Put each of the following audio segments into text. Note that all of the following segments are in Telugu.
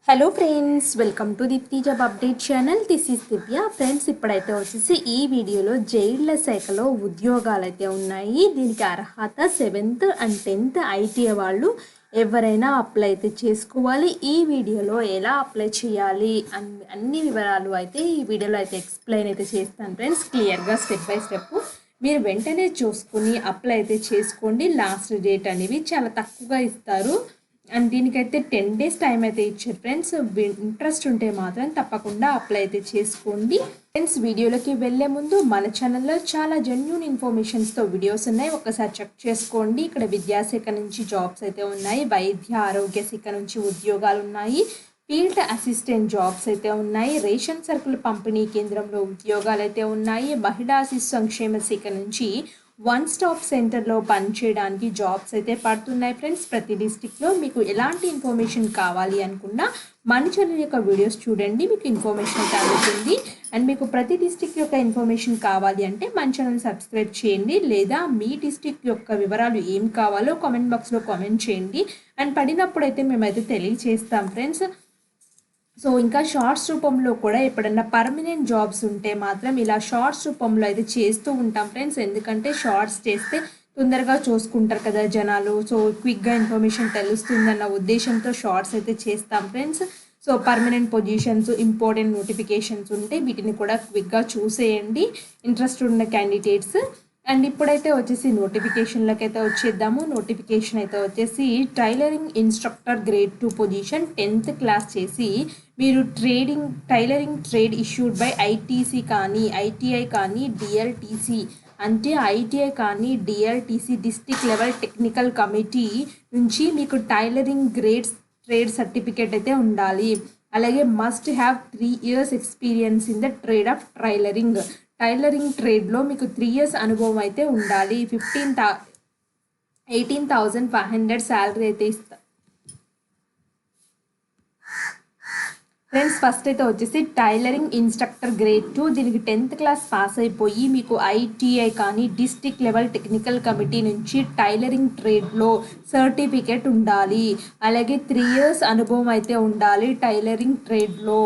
Hello friends, welcome to Deepti job update channel. This is Divya. Friends, ఇప్పుడైతే వచ్చేసి ఈ వీడియోలో జైళ్ల శాఖలో ఉద్యోగాలు అయితే ఉన్నాయి. దీనికి అర్హత 7th and 10th ఐటీఐ వాళ్ళు ఎవరైనా అప్లై అయితే చేసుకోవాలి. ఈ వీడియోలో ఎలా అప్లై చేయాలి అన్ని వివరాలు అయితే ఈ వీడియోలో అయితే ఎక్స్ప్లెయిన్ అయితే చేస్తాను ఫ్రెండ్స్, క్లియర్గా స్టెప్ బై స్టెప్. మీరు వెంటనే చూసుకుని అప్లై అయితే చేసుకోండి. లాస్ట్ డేట్ అనేవి చాలా తక్కువగా ఇస్తారు అండ్ దీనికైతే 10 days టైం అయితే ఇచ్చారు ఫ్రెండ్స్. ఇంట్రెస్ట్ ఉంటే మాత్రం తప్పకుండా అప్లై అయితే చేసుకోండి ఫ్రెండ్స్. వీడియోలోకి వెళ్ళే ముందు మన ఛానల్లో చాలా జెన్యూన్ ఇన్ఫర్మేషన్స్తో వీడియోస్ ఉన్నాయి, ఒకసారి చెక్ చేసుకోండి. ఇక్కడ విద్యాశాఖ నుంచి జాబ్స్ అయితే ఉన్నాయి, వైద్య ఆరోగ్య శాఖ నుంచి ఉద్యోగాలు ఉన్నాయి, ఫీల్డ్ అసిస్టెంట్ జాబ్స్ అయితే ఉన్నాయి, రేషన్ సరుకుల పంపిణీ కేంద్రంలో ఉద్యోగాలు అయితే ఉన్నాయి, మహిళా శిశు సంక్షేమ శాఖ నుంచి వన్ స్టాప్ సెంటర్లో పనిచేయడానికి జాబ్స్ అయితే పడుతున్నాయి ఫ్రెండ్స్. ప్రతి డిస్టిక్లో మీకు ఎలాంటి ఇన్ఫర్మేషన్ కావాలి అనుకున్నా మన ఛానల్ యొక్క వీడియోస్ చూడండి, మీకు ఇన్ఫర్మేషన్ అయితే అందుతుంది. అండ్ మీకు ప్రతి డిస్టిక్ యొక్క ఇన్ఫర్మేషన్ కావాలి అంటే మన ఛానల్ సబ్స్క్రైబ్ చేయండి, లేదా మీ డిస్టిక్ యొక్క వివరాలు ఏం కావాలో కామెంట్ బాక్స్లో కామెంట్ చేయండి. అండ్ పడినప్పుడు అయితే మేమైతే తెలియచేస్తాం ఫ్రెండ్స్. సో ఇంకా షార్ట్స్ రూపంలో కూడా ఎప్పుడన్నా పర్మనెంట్ జాబ్స్ ఉంటే మాత్రం ఇలా షార్ట్స్ రూపంలో అయితే చేస్తూ ఉంటాం ఫ్రెండ్స్. ఎందుకంటే షార్ట్స్ చేస్తే తొందరగా చూసుకుంటారు కదా జనాలు, సో క్విక్గా ఇన్ఫర్మేషన్ తెలుస్తుందన్న ఉద్దేశంతో షార్ట్స్ అయితే చేస్తాం friends. So permanent positions, important notifications ఉంటే వీటిని కూడా క్విక్గా చూసేయండి ఇంట్రెస్ట్ ఉన్న క్యాండిడేట్స్. అండ్ ఇప్పుడైతే వచ్చేసి నోటిఫికేషన్లోకి అయితే వచ్చేద్దాము. నోటిఫికేషన్ అయితే వచ్చేసి tailoring instructor grade 2 position 10th class చేసి మీరు tailoring trade issued by ITC కానీ ఐటీఐ కానీ డిఎల్టీసీ అంటే ఐటీఐ కానీ DLTC district level technical committee నుంచి మీకు టైలరింగ్ ట్రేడ్ సర్టిఫికేట్ అయితే ఉండాలి. అలాగే must have 3 years experience in the trade of tailoring ట్రేడ్లో మీకు 3 years అనుభవం అయితే ఉండాలి. 18,500 శాలరీ అయితే ఇస్తారు ఫ్రెండ్స్. ఫస్ట్ అయితే వచ్చేసి టైలరింగ్ ఇన్స్ట్రక్టర్ గ్రేడ్ 2, దీనికి 10th క్లాస్ పాస్ అయిపోయి మీకు ఐటీఐ కానీ డిస్ట్రిక్ట్ లెవెల్ టెక్నికల్ కమిటీ నుంచి టైలరింగ్ ట్రేడ్లో సర్టిఫికేట్ ఉండాలి. అలాగే 3 years అనుభవం అయితే ఉండాలి. టైలరింగ్ ట్రేడ్లో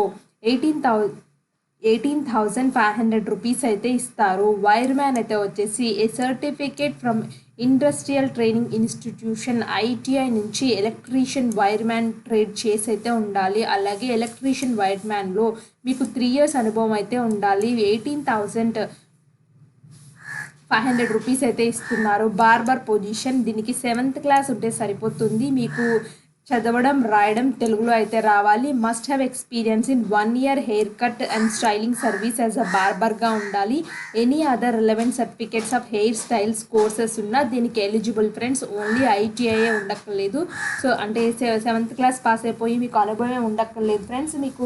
18,500 రూపీస్ అయితే ఇస్తారు. వైర్ మ్యాన్ అయితే వచ్చేసి a certificate from industrial training institution ITI నుంచి ఎలక్ట్రీషియన్ వైర్ మ్యాన్ ట్రేడ్ చేసి అయితే ఉండాలి. అలాగే ఎలక్ట్రీషియన్ వైర్ మ్యాన్లో మీకు 3 years అనుభవం అయితే ఉండాలి. 18,500 రూపీస్ అయితే ఇస్తున్నారు. బార్బర్ పొజిషన్, దీనికి 7th క్లాస్ ఉంటే సరిపోతుంది. మీకు చదవడం రాయడం తెలుగులో అయితే రావాలి. Must have experience in 1 year hair cut and styling service as a బార్బర్గా ఉండాలి. Any other relevant certificates of hair styles courses ఉన్నా దీనికి ఎలిజిబుల్ ఫ్రెండ్స్. ఓన్లీ ఐటీఐఏ ఉండక్కర్లేదు. సో అంటే 7th క్లాస్ పాస్ అయిపోయి మీకు అనుభవం ఉండక్కర్లేదు ఫ్రెండ్స్. మీకు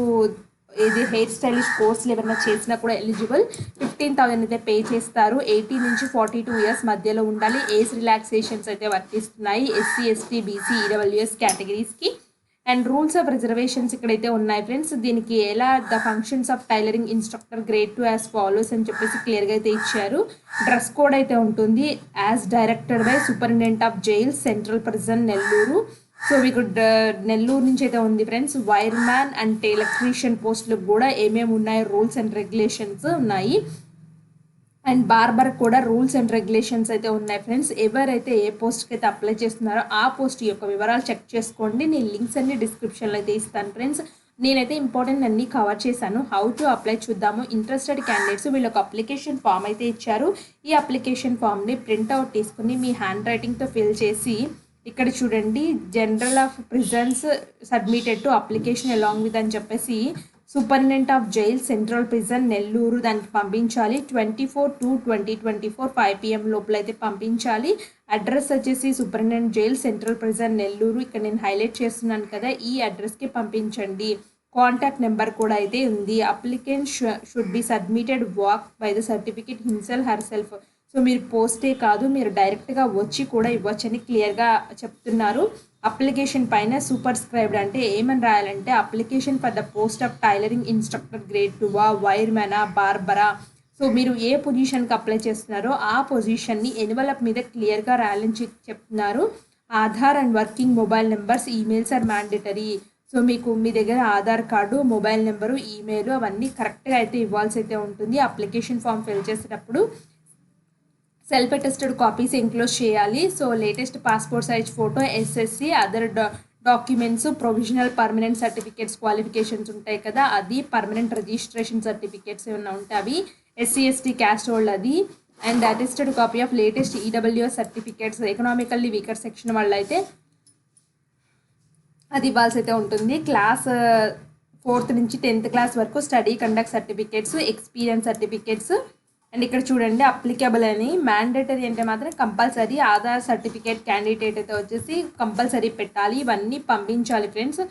ఇది హెయిర్ స్టైలిష్ కోర్సులు ఏమైనా చేసినా కూడా ఎలిజిబుల్. 15,000 అయితే పే చేస్తారు. 18 నుంచి 42 years మధ్యలో ఉండాలి. ఏజ్ రిలాక్సేషన్స్ అయితే వర్తిస్తున్నాయి ఎస్సీ ఎస్టీ బీసీ ఈడబ్ల్యూఎస్ కేటగిరీస్కి. అండ్ రూల్స్ ఆఫ్ రిజర్వేషన్స్ ఇక్కడైతే ఉన్నాయి ఫ్రెండ్స్. దీనికి ఎలా the functions of tailoring instructor grade 2 as follows అని చెప్పేసి క్లియర్గా అయితే ఇచ్చారు. డ్రెస్ కోడ్ అయితే ఉంటుంది as directed by superintendent of jails central prison Nellore. So మీకు నెల్లూరు నుంచి అయితే ఉంది ఫ్రెండ్స్. వైర్ మ్యాన్ అంటే ఎలక్ట్రీషియన్ పోస్టులకు కూడా ఏమేమి ఉన్నాయి రూల్స్ అండ్ రెగ్యులేషన్స్ ఉన్నాయి. అండ్ బార్బర్ కూడా రూల్స్ అండ్ రెగ్యులేషన్స్ అయితే ఉన్నాయి ఫ్రెండ్స్. ఎవరైతే ఏ పోస్ట్కి అయితే అప్లై చేస్తున్నారో ఆ పోస్ట్ యొక్క వివరాలు చెక్ చేసుకోండి. నేను లింక్స్ అన్ని డిస్క్రిప్షన్లో అయితే ఇస్తాను ఫ్రెండ్స్. నేనైతే ఇంపార్టెంట్ అన్నీ కవర్ చేశాను. హౌ టు అప్లై చూద్దాము. ఇంట్రెస్టెడ్ క్యాండిడేట్స్ వీళ్ళొక అప్లికేషన్ ఫామ్ అయితే ఇచ్చారు. ఈ అప్లికేషన్ ఫామ్ని ప్రింట్అవుట్ తీసుకుని మీ హ్యాండ్ రైటింగ్తో ఫిల్ చేసి ఇక్కడ చూడండి, general of prisons submitted to application along with అని చెప్పేసి superintendent of jail central prison Nellore దానికి పంపించాలి. 24/2/2024 5 PM లోపల అయితే పంపించాలి. అడ్రస్ వచ్చేసి superintendent jail central prison Nellore. ఇక్కడ నేను హైలైట్ చేస్తున్నాను కదా, ఈ అడ్రస్కి పంపించండి. కాంటాక్ట్ నెంబర్ కూడా అయితే ఉంది. Applicant should be submitted walk by the certificate himself her self. So మీరు పోస్టే కాదు, మీరు డైరెక్ట్గా వచ్చి కూడా ఇవ్వచ్చని క్లియర్గా చెప్తున్నారు. అప్లికేషన్ పైన సూపర్స్క్రైబ్డ్ అంటే ఏమని రాయాలంటే application for the post of tailoring instructor grade 2 wire మ్యానా బార్బరా. సో మీరు ఏ పొజిషన్కి అప్లై చేస్తున్నారో ఆ పొజిషన్ని ఎన్వలప్ మీద క్లియర్గా రాయాలని చెప్తున్నారు. Aadhaar and working mobile numbers, emails are mandatory. So మీకు మీ దగ్గర Aadhaar card, mobile number, email అవన్నీ కరెక్ట్గా అయితే ఇవ్వాల్సి అయితే ఉంటుంది. అప్లికేషన్ ఫామ్ ఫిల్ చేసేటప్పుడు సెల్ఫ్ అటెస్టెడ్ కాపీస్ ఎన్క్లోజ్ చేయాలి. So latest passport size photo, SSC, other documents, provisional permanent certificates, qualifications ఉంటాయి కదా, అది పర్మనెంట్ రిజిస్ట్రేషన్ సర్టిఫికేట్స్ ఏమైనా ఉంటే అవి, ఎస్సీ ఎస్టీ క్యాస్ట్ హోల్డ్ అది, and attested copy of latest EWS certificates. Economically weaker section వల్ల అయితే అది ఇవ్వాల్సి అయితే ఉంటుంది. క్లాస్ 4th నుంచి 10th క్లాస్ వరకు study conduct certificates, experience certificates. And ఇక్కడ చూడండి అప్లికబుల్ అని, మ్యాండేటరీ అంటే మాత్రం కంపల్సరీ ఆధార్ సర్టిఫికేట్ క్యాండిడేట్ అయితే వచ్చేసి కంపల్సరీ పెట్టాలి. ఇవన్నీ పంపించాలి ఫ్రెండ్స్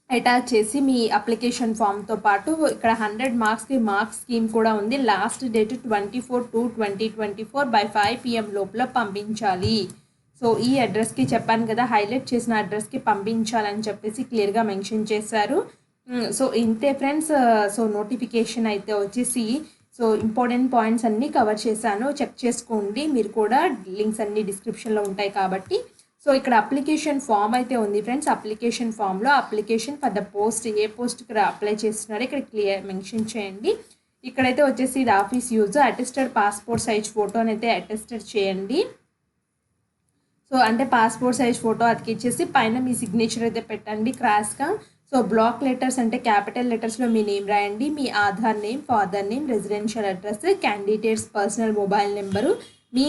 అటాచ్ చేసి మీ అప్లికేషన్ ఫామ్తో పాటు. ఇక్కడ 100 మార్క్స్కి మార్క్స్ స్కీమ్ కూడా ఉంది. లాస్ట్ డేట్ 24/2/2024 by 5 PM లోపల పంపించాలి. సో ఈ అడ్రస్కి చెప్పాను కదా, హైలైట్ చేసిన అడ్రస్కి పంపించాలని చెప్పేసి క్లియర్గా మెన్షన్ చేశారు. సో ఇంతే ఫ్రెండ్స్. సో నోటిఫికేషన్ అయితే వచ్చేసి సో ఇంపార్టెంట్ పాయింట్స్ అన్నీ కవర్ చేశాను, చెక్ చేసుకోండి మీరు కూడా, లింక్స్ అన్నీ డిస్క్రిప్షన్లో ఉంటాయి కాబట్టి. సో ఇక్కడ అప్లికేషన్ ఫామ్ అయితే ఉంది ఫ్రెండ్స్. అప్లికేషన్ ఫామ్లో అప్లికేషన్ ఫర్ ద పోస్ట్, ఏ పోస్ట్కి అప్లై చేస్తున్నారో ఇక్కడ క్లియర్ మెన్షన్ చేయండి. ఇక్కడైతే వచ్చేసి ఇది office use, attested passport size ఫోటోని అయితే అటెస్టెడ్ చేయండి. సో అంటే పాస్పోర్ట్ సైజ్ ఫోటో అతికిచ్చేసి పైన మీ సిగ్నేచర్ అయితే పెట్టండి క్రాస్గా. సో బ్లాక్ లెటర్స్ అంటే క్యాపిటల్ లెటర్స్లో మీ నేమ్ రాయండి, మీ Aadhaar name, father name, residential address, candidates personal mobile number, మీ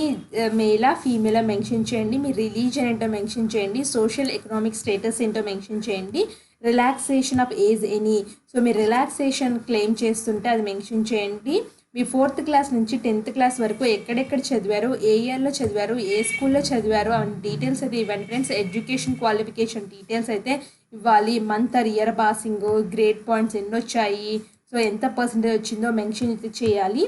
మేలా ఫీమేలా మెన్షన్ చేయండి, మీ రిలీజన్ ఏంటో మెన్షన్ చేయండి, సోషల్ ఎకనామిక్ స్టేటస్ ఏంటో మెన్షన్ చేయండి, relaxation of age any, so మీరు రిలాక్సేషన్ క్లెయిమ్ చేస్తుంటే అది మెన్షన్ చేయండి. మీ 4th క్లాస్ నుంచి 10th క్లాస్ వరకు ఎక్కడెక్కడ చదివారు, ఏ ఇయర్లో చదివారు, ఏ స్కూల్లో చదివారు అవన్నీ డీటెయిల్స్ అయితే ఇవ్వండి ఫ్రెండ్స్. ఎడ్యుకేషన్ క్వాలిఫికేషన్ డీటెయిల్స్ అయితే ఇవ్వాలి. Month or year passing, grade points ఎన్ని వచ్చాయి, సో ఎంత పర్సెంటేజ్ వచ్చిందో మెన్షన్ అయితే చేయాలి.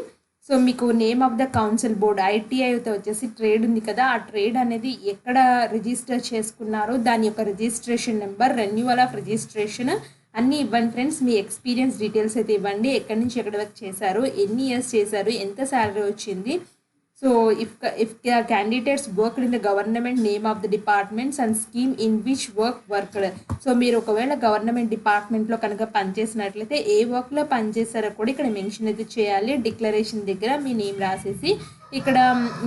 సో మీకు name of the council board, ITI అయితే వచ్చేసి ట్రేడ్ ఉంది కదా, ఆ ట్రేడ్ అనేది ఎక్కడ రిజిస్టర్ చేసుకున్నారో దాని యొక్క registration number, renewal of registration అన్నీ ఇవ్వండి ఫ్రెండ్స్. మీ ఎక్స్పీరియన్స్ డీటెయిల్స్ అయితే ఇవ్వండి, ఎక్కడి నుంచి ఎక్కడి వరకు చేశారు, ఎన్ని ఇయర్స్ చేశారు, ఎంత శాలరీ వచ్చింది. So if candidates worked in the government, name of the departments and scheme in which worked. So మీరు ఒకవేళ గవర్నమెంట్ డిపార్ట్మెంట్లో కనుక పనిచేసినట్లయితే ఏ వర్క్లో పనిచేస్తారో కూడా ఇక్కడ మెన్షన్ అయితే చేయాలి. డిక్లరేషన్ దగ్గర మీ నేమ్ రాసేసి ఇక్కడ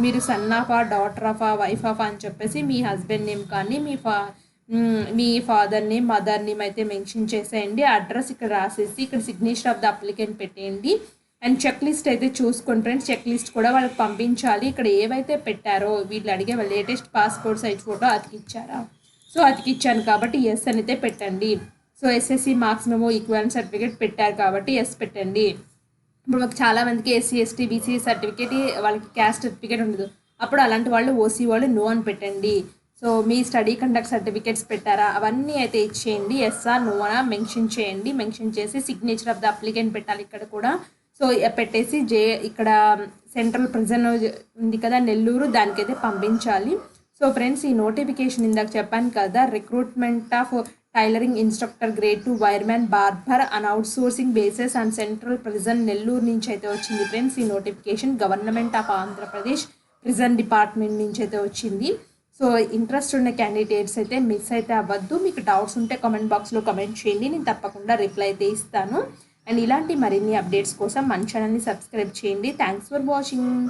మీరు సన్ ఆఫా, డాటర్ ఆఫా, వైఫ్ ఆఫా అని చెప్పేసి మీ హస్బెండ్ నేమ్ కానీ మీ ఫాదర్ నేమ్, మదర్ నేమ్ అయితే మెన్షన్ చేసేయండి. అడ్రస్ ఇక్కడ రాసేసి ఇక్కడ సిగ్నేచర్ ఆఫ్ ద అప్లికెంట్ పెట్టేయండి. అండ్ చెక్ లిస్ట్ అయితే చూసుకోండి ఫ్రెండ్స్, చెక్ లిస్ట్ కూడా వాళ్ళకి పంపించాలి. ఇక్కడ ఏవైతే పెట్టారో వీళ్ళు అడిగే లేటెస్ట్ పాస్పోర్ట్ సైజ్ ఫోటో అతికిచ్చారా, సో అతికిచ్చాను కాబట్టి ఎస్ అని అయితే పెట్టండి. So SSC marks memo equivalent certificate పెట్టారు కాబట్టి ఎస్ పెట్టండి. ఇప్పుడు మాకు చాలామందికి ఎస్సీ ఎస్టీ బీసీ సర్టిఫికేట్, వాళ్ళకి క్యాస్ట్ సర్టిఫికేట్ ఉండదు, అప్పుడు అలాంటి వాళ్ళు ఓసీ వాళ్ళు నో అని పెట్టండి. సో మీ స్టడీ కండక్ట్ సర్టిఫికేట్స్ పెట్టారా అవన్నీ అయితే ఇచ్చేయండి, ఎస్ఆ నోనా మెన్షన్ చేయండి. మెన్షన్ చేసి సిగ్నేచర్ ఆఫ్ ద అప్లికెంట్ పెట్టాలి ఇక్కడ కూడా. సో పెట్టేసి ఇక్కడ సెంట్రల్ ప్రిజన్ ఉంది కదా నెల్లూరు, దానికైతే పంపించాలి. సో ఫ్రెండ్స్ ఈ నోటిఫికేషన్ ఇందాక చెప్పాను కదా, recruitment of tailoring instructor grade 2 wireman barber and outsourcing bases and central prison Nellore నుంచి అయితే వచ్చింది ఫ్రెండ్స్. ఈ notification government of Andhra Pradesh prison department నుంచి అయితే వచ్చింది. సో ఇంట్రెస్ట్ ఉన్న క్యాండిడేట్స్ అయితే మిస్ అయితే అవ్వద్దు. మీకు డౌట్స్ ఉంటే కామెంట్ బాక్స్లో కామెంట్ చేయండి, నేను తప్పకుండా రిప్లై అయితే ఇస్తాను. అండ్ ఇలాంటి మరిన్ని అప్డేట్స్ కోసం మన ఛానల్ని సబ్స్క్రైబ్ చేయండి. Thanks for watching.